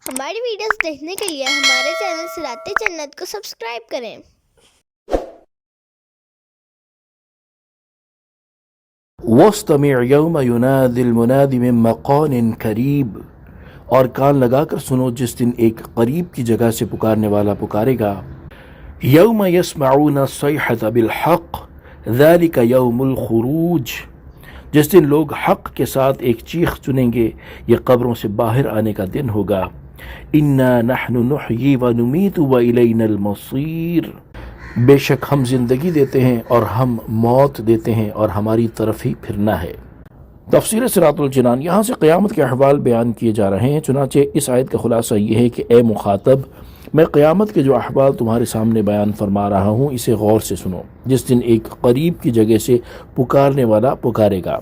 ہماری ویڈیوز دیکھنے کے لیے ہمارے چینل صراط جنت کو سبسکرائب کریں۔ وَاسْتَمِعْ يَوْمَ يُنَادِي الْمُنَادِ مِن مَّقَانٍ قَرِيبٍ، اور کان لگا کر سنو جس دن ایک قریب کی جگہ سے پکارنے والا پکارے گا۔ یوم یسمعون الصیحۃ بالحق ذلک یوم الخروج، جس دن لوگ حق کے ساتھ ایک چیخ سنیں گے، یہ قبروں سے باہر آنے کا دن ہوگا۔ انا نحن نحیی ونمیت والینا المصیر، بے شک ہم زندگی دیتے ہیں اور ہم موت دیتے ہیں اور ہماری طرف ہی پھرنا ہے۔ تفسیر صراط الجنان، یہاں سے قیامت کے احوال بیان کیے جا رہے ہیں۔ چنانچہ اس آیت کا خلاصہ یہ ہے کہ اے مخاطب، میں قیامت کے جو احوال تمہارے سامنے بیان فرما رہا ہوں اسے غور سے سنو۔ جس دن ایک قریب کی جگہ سے پکارنے والا پکارے گا۔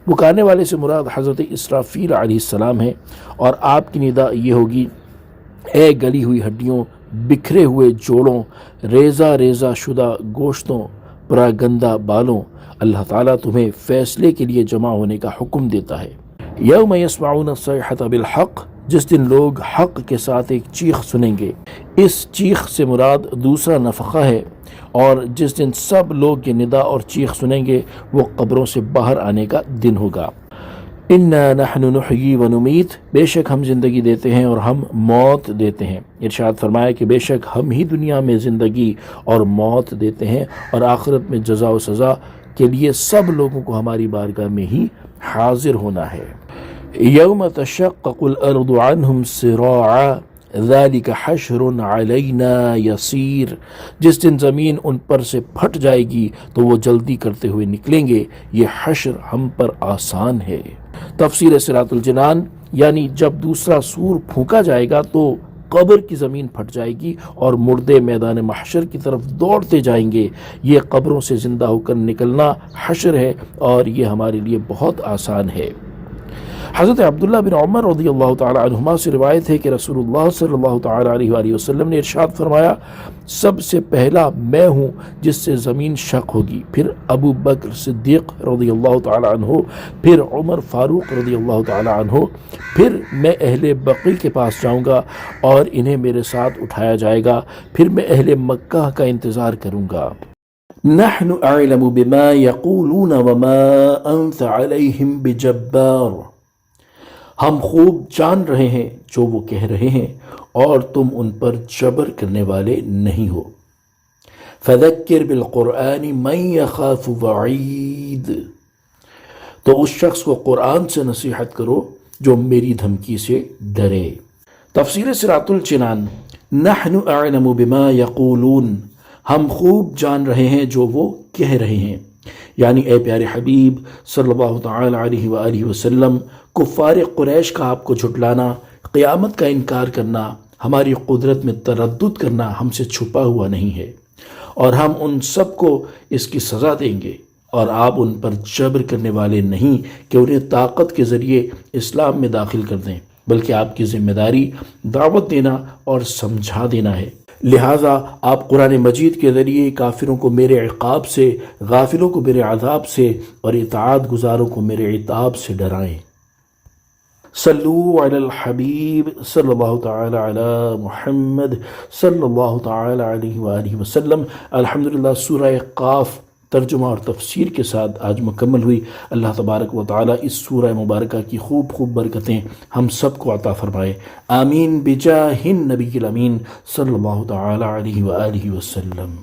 پکارنے والے سے مراد حضرت اسرافیل علیہ السلام ہے، اور آپ کی ندا یہ ہوگی: اے گلی ہوئی ہڈیوں، بکھرے ہوئے جوڑوں، ریزہ ریزہ شدہ گوشتوں، پراگندہ بالوں، اللہ تعالیٰ تمہیں فیصلے کے لیے جمع ہونے کا حکم دیتا ہے۔ یوم یسمعون الصیحۃ بالحق، جس دن لوگ حق کے ساتھ ایک چیخ سنیں گے۔ اس چیخ سے مراد دوسرا نفخہ ہے، اور جس دن سب لوگ یہ ندا اور چیخ سنیں گے وہ قبروں سے باہر آنے کا دن ہوگا۔ انا نحن نحیی ونمیت، بے شک ہم زندگی دیتے ہیں اور ہم موت دیتے ہیں۔ ارشاد فرمایا کہ بے شک ہم ہی دنیا میں زندگی اور موت دیتے ہیں، اور آخرت میں جزا و سزا کے لیے سب لوگوں کو ہماری بارگاہ میں ہی حاضر ہونا ہے۔ یوم تشقق الارض عنہم سراعا ذلک حشر علینا یسیر، جس دن زمین ان پر سے پھٹ جائے گی تو وہ جلدی کرتے ہوئے نکلیں گے، یہ حشر ہم پر آسان ہے۔ تفسیر صراط الجنان، یعنی جب دوسرا سور پھونکا جائے گا تو قبر کی زمین پھٹ جائے گی اور مردے میدان محشر کی طرف دوڑتے جائیں گے۔ یہ قبروں سے زندہ ہو کر نکلنا حشر ہے، اور یہ ہمارے لیے بہت آسان ہے۔ حضرت عبداللہ بن عمر رضی اللہ تعالی عنہما سے روایت ہے کہ رسول اللہ صلی اللہ تعالی علیہ وآلہ وسلم نے ارشاد فرمایا: سب سے پہلا میں ہوں جس سے زمین شق ہوگی، پھر ابو بکر صدیق رضی اللہ تعالی عنہ، پھر عمر فاروق رضی اللہ تعالی عنہ، پھر میں اہل بقیع کے پاس جاؤں گا اور انہیں میرے ساتھ اٹھایا جائے گا، پھر میں اہل مکہ کا انتظار کروں گا۔ نحن اعلم بما يقولون وما انت علیہم بجبار، ہم خوب جان رہے ہیں جو وہ کہہ رہے ہیں، اور تم ان پر جبر کرنے والے نہیں ہو۔ فذکر بالقرآن من یخاف وعید، تو اس شخص کو قرآن سے نصیحت کرو جو میری دھمکی سے ڈرے۔ تفسیر صراط الجنان، نحن اعلم بما یقولون، ہم خوب جان رہے ہیں جو وہ کہہ رہے ہیں، یعنی اے پیارے حبیب صلی اللہ تعالی علیہ وآلہ وسلم، کفار قریش کا آپ کو جھٹلانا، قیامت کا انکار کرنا، ہماری قدرت میں تردد کرنا ہم سے چھپا ہوا نہیں ہے، اور ہم ان سب کو اس کی سزا دیں گے، اور آپ ان پر جبر کرنے والے نہیں کہ انہیں طاقت کے ذریعے اسلام میں داخل کر دیں، بلکہ آپ کی ذمہ داری دعوت دینا اور سمجھا دینا ہے۔ لہٰذا آپ قرآن مجید کے ذریعے کافروں کو میرے عقاب سے، غافلوں کو میرے عذاب سے، اور اطاعت گزاروں کو میرے عتاب سے ڈرائیں۔ صلو علی الحبیب صلی اللہ تعالی علی محمد صلی اللہ تعالی علیہ وآلہ وسلم۔ الحمدللہ، سورہ قاف ترجمہ اور تفسیر کے ساتھ آج مکمل ہوئی۔ اللہ تبارک و تعالی اس سورہ مبارکہ کی خوب خوب برکتیں ہم سب کو عطا فرمائے، آمین بجاہ النبی الامین صلی اللہ تعالی علیہ وآلہ وسلم۔